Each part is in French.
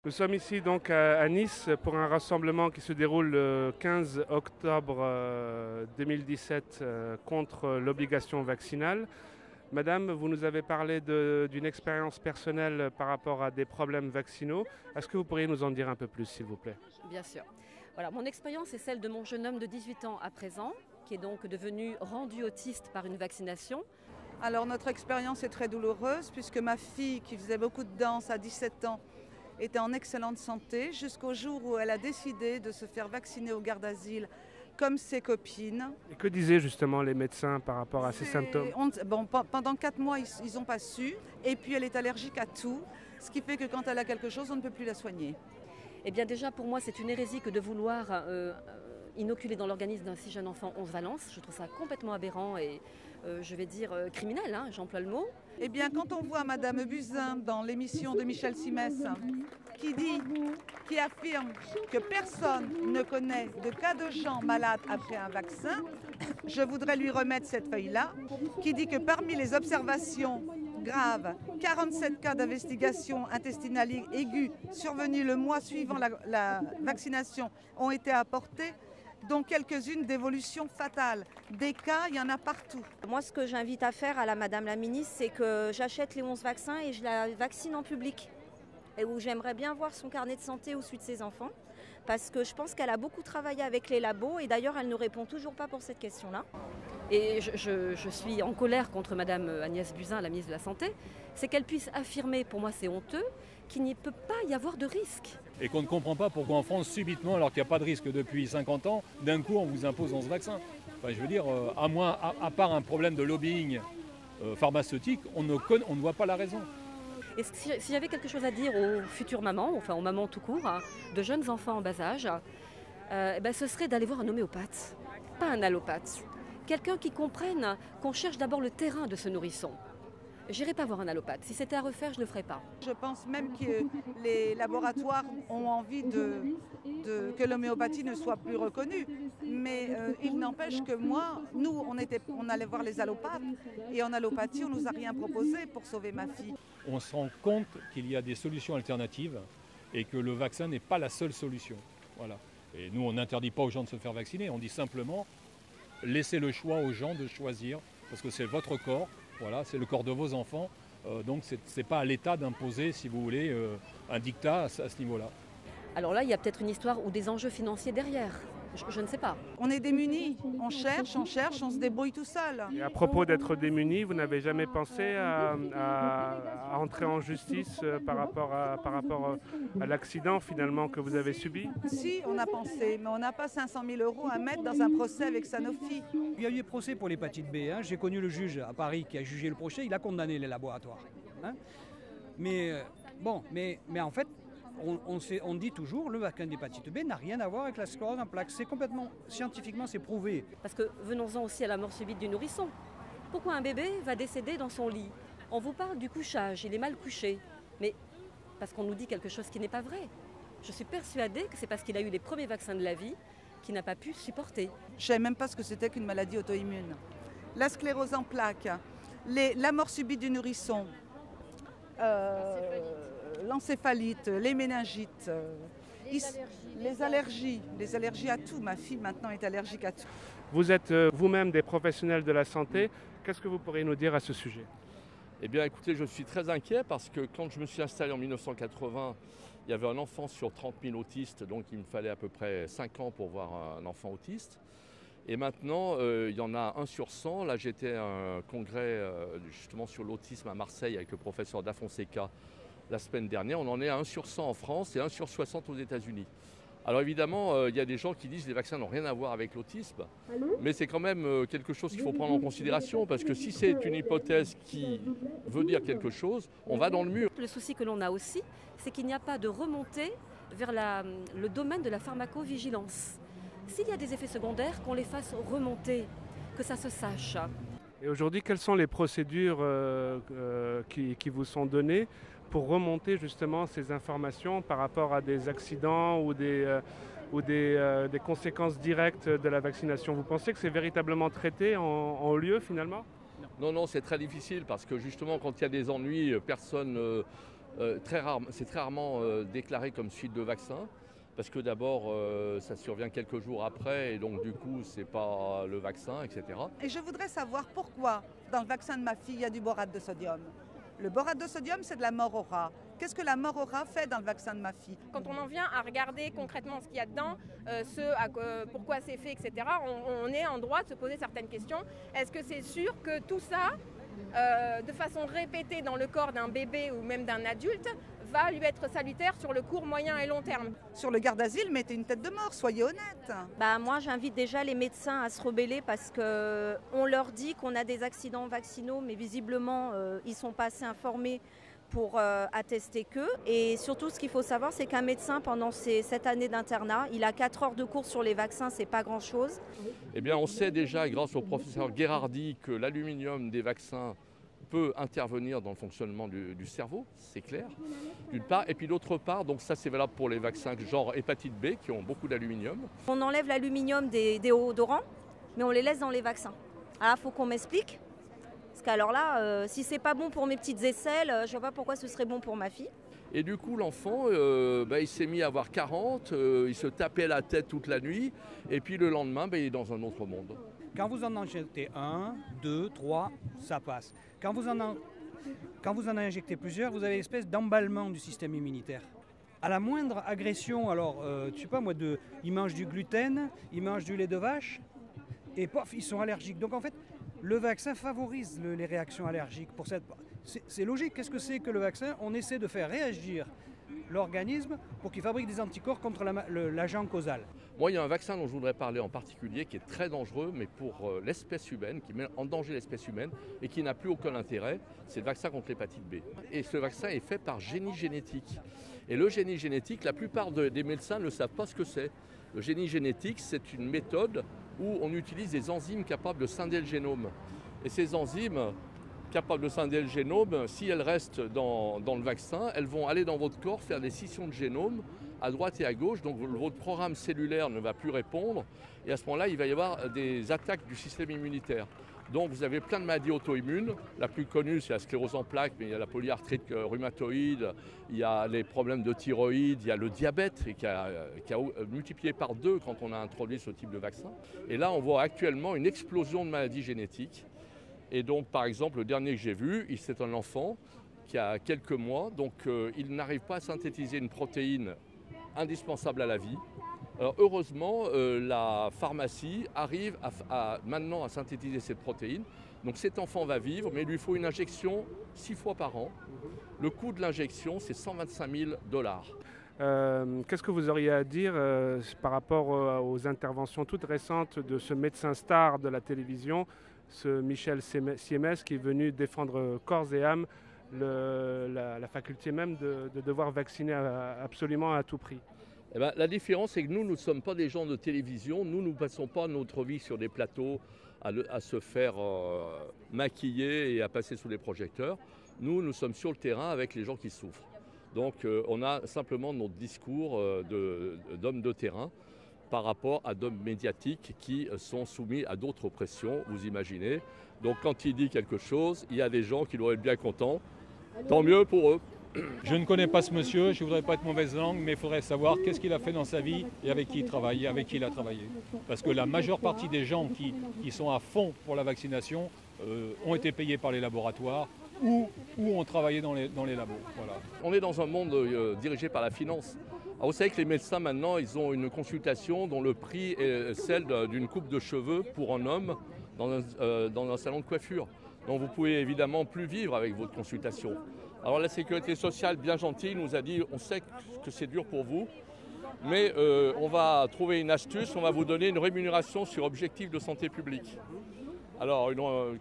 Nous sommes ici donc à Nice pour un rassemblement qui se déroule le 15 octobre 2017 contre l'obligation vaccinale. Madame, vous nous avez parlé d'une expérience personnelle par rapport à des problèmes vaccinaux. Est-ce que vous pourriez nous en dire un peu plus, s'il vous plaît? Bien sûr. Voilà, mon expérience est celle de mon jeune homme de 18 ans à présent, qui est donc devenu rendu autiste par une vaccination. Alors notre expérience est très douloureuse puisque ma fille, qui faisait beaucoup de danse à 17 ans, était en excellente santé jusqu'au jour où elle a décidé de se faire vacciner au garde d'asile comme ses copines. Et que disaient justement les médecins par rapport à ces symptômes? Pendant 4 mois, ils n'ont pas su. Et puis elle est allergique à tout, ce qui fait que quand elle a quelque chose, on ne peut plus la soigner. Eh bien déjà pour moi c'est une hérésie que de vouloir inoculer dans l'organisme d'un si jeune enfant 11 valences. Je trouve ça complètement aberrant et je vais dire criminel, hein, j'emploie le mot. Eh bien quand on voit Madame Buzyn dans l'émission de Michel Simès qui affirme que personne ne connaît de cas de gens malades après un vaccin, je voudrais lui remettre cette feuille-là qui dit que parmi les observations graves, 47 cas d'investigation intestinale aiguë survenus le mois suivant la vaccination ont été apportés, dont quelques-unes d'évolution fatale. Des cas, il y en a partout. Moi, ce que j'invite à faire à la Madame la Ministre, c'est que j'achète les 11 vaccins et je la vaccine en public. Et où j'aimerais bien voir son carnet de santé au suite de ses enfants. Parce que je pense qu'elle a beaucoup travaillé avec les labos et d'ailleurs, elle ne répond toujours pas pour cette question-là. Et je suis en colère contre Madame Agnès Buzyn, la ministre de la Santé, c'est qu'elle puisse affirmer, pour moi c'est honteux, qu'il ne peut pas y avoir de risque. Et qu'on ne comprend pas pourquoi en France, subitement, alors qu'il n'y a pas de risque depuis 50 ans, d'un coup on vous impose 11 vaccins. Enfin, je veux dire, à part un problème de lobbying pharmaceutique, on ne voit pas la raison. Et si j'avais quelque chose à dire aux futures mamans, enfin aux mamans tout court, hein, de jeunes enfants en bas âge, ce serait d'aller voir un homéopathe, pas un allopathe. Quelqu'un qui comprenne qu'on cherche d'abord le terrain de ce nourrisson. J'irai pas voir un allopathe. Si c'était à refaire, je ne le ferais pas. Je pense même que les laboratoires ont envie que l'homéopathie ne soit plus reconnue. Mais il n'empêche que nous, on allait voir les allopathes et en allopathie, on ne nous a rien proposé pour sauver ma fille. On se rend compte qu'il y a des solutions alternatives et que le vaccin n'est pas la seule solution. Voilà. Et nous, on n'interdit pas aux gens de se faire vacciner. On dit simplement, laissez le choix aux gens de choisir, parce que c'est votre corps, voilà, c'est le corps de vos enfants, donc c'est pas à l'État d'imposer, si vous voulez, un dictat à ce niveau-là. Alors là, il y a peut-être une histoire ou des enjeux financiers derrière. Je ne sais pas. On est démunis, on cherche, on se débrouille tout seul. Et à propos d'être démunis, vous n'avez jamais pensé à entrer en justice par rapport à l'accident finalement que vous avez subi? Si, on a pensé, mais on n'a pas 500 000 € à mettre dans un procès avec Sanofi. Il y a eu des procès pour l'hépatite B. Hein. J'ai connu le juge à Paris qui a jugé le procès, il a condamné les laboratoires. Hein. Mais en fait, on dit toujours le vaccin d'hépatite B n'a rien à voir avec la sclérose en plaques. C'est complètement, scientifiquement, c'est prouvé. Parce que venons-en aussi à la mort subite du nourrisson. Pourquoi un bébé va décéder dans son lit? On vous parle du couchage, il est mal couché. Mais parce qu'on nous dit quelque chose qui n'est pas vrai. Je suis persuadée que c'est parce qu'il a eu les premiers vaccins de la vie qu'il n'a pas pu supporter. Je ne savais même pas ce que c'était qu'une maladie auto-immune. La sclérose en plaques, la mort subite du nourrisson, l'encéphalite, les méningites, les allergies à tout. Ma fille maintenant est allergique à tout. Vous êtes vous-même des professionnels de la santé. Qu'est-ce que vous pourriez nous dire à ce sujet? Eh bien écoutez, je suis très inquiet parce que quand je me suis installé en 1980, il y avait un enfant sur 30 000 autistes, donc il me fallait à peu près 5 ans pour voir un enfant autiste. Et maintenant, il y en a 1 sur 100. Là, j'étais à un congrès justement sur l'autisme à Marseille avec le professeur Da Fonseca la semaine dernière. On en est à 1 sur 100 en France et 1 sur 60 aux États-Unis. Alors évidemment, il y a des gens qui disent que les vaccins n'ont rien à voir avec l'autisme, mais c'est quand même quelque chose qu'il faut prendre en considération, parce que si c'est une hypothèse qui veut dire quelque chose, on va dans le mur. Le souci que l'on a aussi, c'est qu'il n'y a pas de remontée vers le domaine de la pharmacovigilance. S'il y a des effets secondaires, qu'on les fasse remonter, que ça se sache. Et aujourd'hui, quelles sont les procédures qui vous sont données pour remonter justement ces informations par rapport à des accidents ou des conséquences directes de la vaccination? Vous pensez que c'est véritablement traité en lieu finalement? Non, c'est très difficile parce que justement quand il y a des ennuis, personne C'est très rarement déclaré comme suite de vaccin. Parce que d'abord, ça survient quelques jours après et donc du coup, c'est pas le vaccin, etc. Et je voudrais savoir pourquoi dans le vaccin de ma fille, il y a du borate de sodium. Le borate de sodium, c'est de la mort au rat. Qu'est-ce que la mort au rat fait dans le vaccin de ma fille? Quand on en vient à regarder concrètement ce qu'il y a dedans, pourquoi c'est fait, etc., on est en droit de se poser certaines questions. Est-ce que c'est sûr que tout ça, de façon répétée dans le corps d'un bébé ou même d'un adulte, va lui être salutaire sur le court, moyen et long terme? Sur le garde d'asile, mettez une tête de mort, soyez honnête. Moi, j'invite déjà les médecins à se rebeller parce qu'on leur dit qu'on a des accidents vaccinaux, mais visiblement, ils ne sont pas assez informés pour attester qu'eux. Et surtout, ce qu'il faut savoir, c'est qu'un médecin, pendant cette année d'internat, il a 4 heures de cours sur les vaccins, c'est pas grand-chose. Eh bien, on sait déjà, grâce au professeur Gherardi, que l'aluminium des vaccins peut intervenir dans le fonctionnement du cerveau, c'est clair, d'une part. Et puis d'autre part, donc ça c'est valable pour les vaccins genre hépatite B qui ont beaucoup d'aluminium. On enlève l'aluminium des déodorants, mais on les laisse dans les vaccins. Alors il faut qu'on m'explique. Parce qu'alors là, si c'est pas bon pour mes petites aisselles, je vois pas pourquoi ce serait bon pour ma fille. Et du coup, l'enfant, il s'est mis à avoir 40, il se tapait la tête toute la nuit, et puis le lendemain, il est dans un autre monde. Quand vous en injectez 1, 2, 3, ça passe. Quand vous en injectez plusieurs, vous avez une espèce d'emballement du système immunitaire. À la moindre agression, alors, je sais pas moi, ils mangent du gluten, ils mangent du lait de vache, et pof, ils sont allergiques. Donc en fait, le vaccin favorise les réactions allergiques. C'est logique. Qu'est-ce que c'est que le vaccin? On essaie de faire réagir l'organisme pour qu'il fabrique des anticorps contre l'agent causal. Moi, il y a un vaccin dont je voudrais parler en particulier qui est très dangereux, mais pour l'espèce humaine, qui met en danger l'espèce humaine et qui n'a plus aucun intérêt, c'est le vaccin contre l'hépatite B. Et ce vaccin est fait par génie génétique. Et le génie génétique, la plupart des médecins ne savent pas ce que c'est. Le génie génétique, c'est une méthode où on utilise des enzymes capables de scinder le génome. Et ces enzymes capables de scinder le génome, si elles restent dans le vaccin, elles vont aller dans votre corps faire des scissions de génome à droite et à gauche, donc votre programme cellulaire ne va plus répondre, et à ce moment-là, il va y avoir des attaques du système immunitaire. Donc vous avez plein de maladies auto-immunes, la plus connue c'est la sclérose en plaques, mais il y a la polyarthrite rhumatoïde, il y a les problèmes de thyroïde, il y a le diabète qui a multiplié par 2 quand on a introduit ce type de vaccin. Et là on voit actuellement une explosion de maladies génétiques. Et donc par exemple le dernier que j'ai vu, c'est un enfant qui a quelques mois, donc il n'arrive pas à synthétiser une protéine indispensable à la vie. Alors heureusement, la pharmacie arrive maintenant à synthétiser cette protéine. Donc cet enfant va vivre, mais il lui faut une injection 6 fois par an. Le coût de l'injection, c'est 125 000 $. Qu'est-ce que vous auriez à dire par rapport aux interventions toutes récentes de ce médecin star de la télévision, ce Michel Siemès, qui est venu défendre corps et âme la faculté même de devoir vacciner absolument à tout prix? Eh bien, la différence, c'est que nous ne sommes pas des gens de télévision. Nous ne passons pas notre vie sur des plateaux à se faire maquiller et à passer sous les projecteurs. Nous sommes sur le terrain avec les gens qui souffrent. Donc on a simplement notre discours d'hommes de terrain par rapport à d'hommes médiatiques qui sont soumis à d'autres pressions, vous imaginez. Donc quand il dit quelque chose, il y a des gens qui doivent être bien contents. Tant mieux pour eux. Je ne connais pas ce monsieur, je ne voudrais pas être mauvaise langue, mais il faudrait savoir qu'est-ce qu'il a fait dans sa vie et avec qui il travaille, avec qui il a travaillé. Parce que la majeure partie des gens qui sont à fond pour la vaccination ont été payés par les laboratoires ou ont travaillé dans les labos. Voilà. On est dans un monde dirigé par la finance. Alors vous savez que les médecins maintenant, ils ont une consultation dont le prix est celle d'une coupe de cheveux pour un homme dans un salon de coiffure. Donc vous pouvez évidemment plus vivre avec votre consultation. Alors la sécurité sociale, bien gentille, nous a dit on sait que c'est dur pour vous, mais on va trouver une astuce, on va vous donner une rémunération sur objectif de santé publique. Alors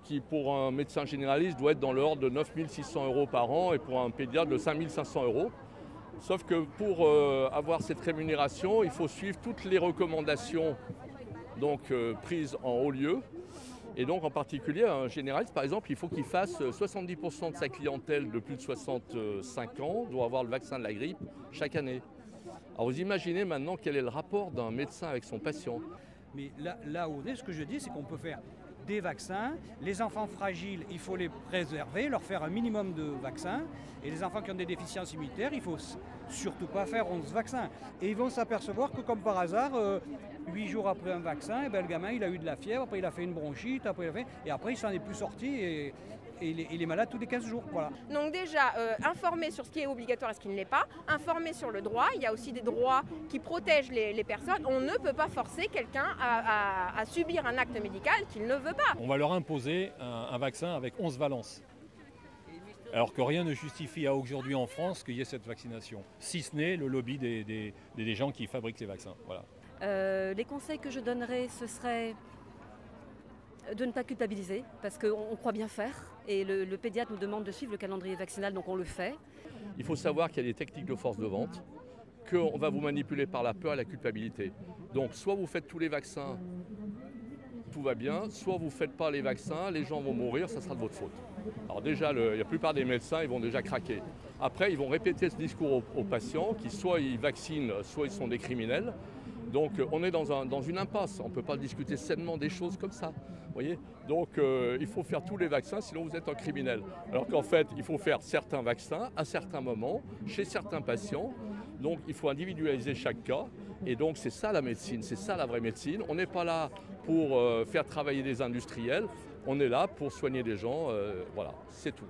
qui pour un médecin généraliste doit être dans l'ordre de 9 600 € par an et pour un pédiatre de 5 500 €. Sauf que pour avoir cette rémunération, il faut suivre toutes les recommandations prises en haut lieu. Et donc en particulier, un généraliste, par exemple, il faut qu'il fasse 70% de sa clientèle de plus de 65 ans doit avoir le vaccin de la grippe chaque année. Alors vous imaginez maintenant quel est le rapport d'un médecin avec son patient. Mais là où on est, ce que je dis, c'est qu'on peut faire des vaccins. Les enfants fragiles, il faut les préserver, leur faire un minimum de vaccins. Et les enfants qui ont des déficiences immunitaires, il ne faut surtout pas faire 11 vaccins. Et ils vont s'apercevoir que comme par hasard, 8 jours après un vaccin, eh ben, le gamin il a eu de la fièvre, après il a fait une bronchite, après il s'en est plus sorti et il est malade tous les 15 jours. Voilà. Donc déjà, informer sur ce qui est obligatoire et ce qui ne l'est pas, informer sur le droit. Il y a aussi des droits qui protègent les personnes. On ne peut pas forcer quelqu'un à subir un acte médical qu'il ne veut pas. On va leur imposer un vaccin avec 11 valences. Alors que rien ne justifie à aujourd'hui en France qu'il y ait cette vaccination, si ce n'est le lobby des gens qui fabriquent ces vaccins. Voilà. Les conseils que je donnerais, ce serait de ne pas culpabiliser, parce qu'on croit bien faire. Et le pédiatre nous demande de suivre le calendrier vaccinal, donc on le fait. Il faut savoir qu'il y a des techniques de force de vente, qu'on va vous manipuler par la peur et la culpabilité. Donc soit vous faites tous les vaccins, tout va bien, soit vous ne faites pas les vaccins, les gens vont mourir, ça sera de votre faute. Alors déjà, la plupart des médecins, ils vont déjà craquer. Après, ils vont répéter ce discours aux patients, qui soit ils vaccinent, soit ils sont des criminels. Donc on est dans une impasse, on ne peut pas discuter sainement des choses comme ça. Voyez. Donc il faut faire tous les vaccins, sinon vous êtes un criminel. Alors qu'en fait, il faut faire certains vaccins à certains moments, chez certains patients. Donc il faut individualiser chaque cas. Et donc c'est ça la médecine, c'est ça la vraie médecine. On n'est pas là pour faire travailler des industriels, on est là pour soigner des gens, voilà, c'est tout.